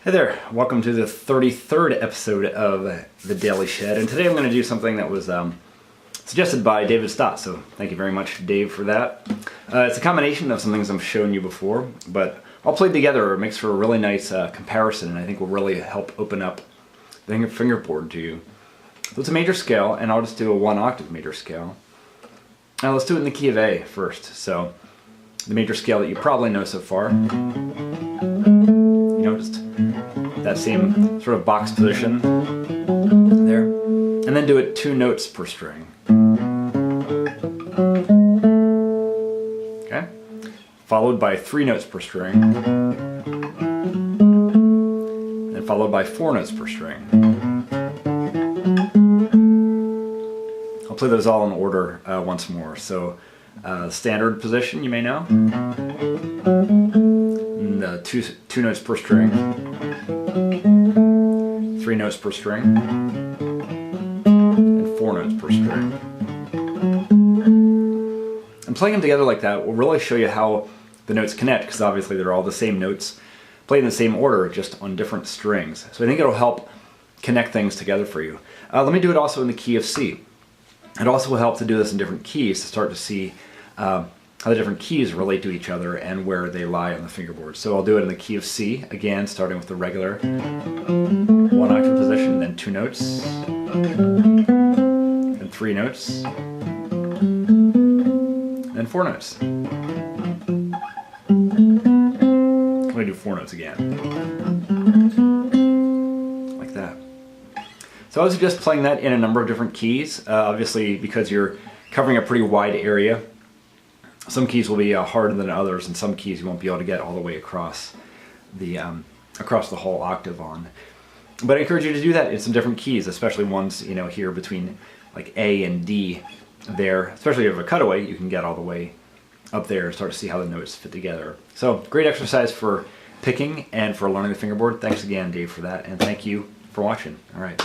Hey there, welcome to the 33rd episode of the Daily Shed, and today I'm going to do something that was suggested by David Stott, so thank you very much, Dave, for that. It's a combination of some things I've shown you before, but all played together it makes for a really nice comparison, and I think will really help open up the fingerboard to you. So it's a major scale, and I'll just do a one-octave major scale. Now let's do it in the key of A first. So the major scale that you probably know so far. Just that same sort of box position there, and then do it 2 notes per string. Okay, followed by 3 notes per string, then followed by 4 notes per string. I'll play those all in order once more. So standard position, you may know. And, two notes per string, 3 notes per string, and 4 notes per string. And playing them together like that will really show you how the notes connect, because obviously they're all the same notes played in the same order, just on different strings. So I think it'll help connect things together for you. Let me do it also in the key of C. It also will help to do this in different keys to start to see how the different keys relate to each other and where they lie on the fingerboard. So I'll do it in the key of C, again starting with the regular 1-octave position, then 2 notes, then 3 notes, then 4 notes. Let me do 4 notes again. Like that. So I was just playing that in a number of different keys, obviously because you're covering a pretty wide area. Some keys will be harder than others, and some keys you won't be able to get all the way across the whole octave on. But I encourage you to do that in some different keys, especially ones here between like A and D. There, especially if you have a cutaway, you can get all the way up there and start to see how the notes fit together. So great exercise for picking and for learning the fingerboard. Thanks again, Dave, for that, and thank you for watching. All right.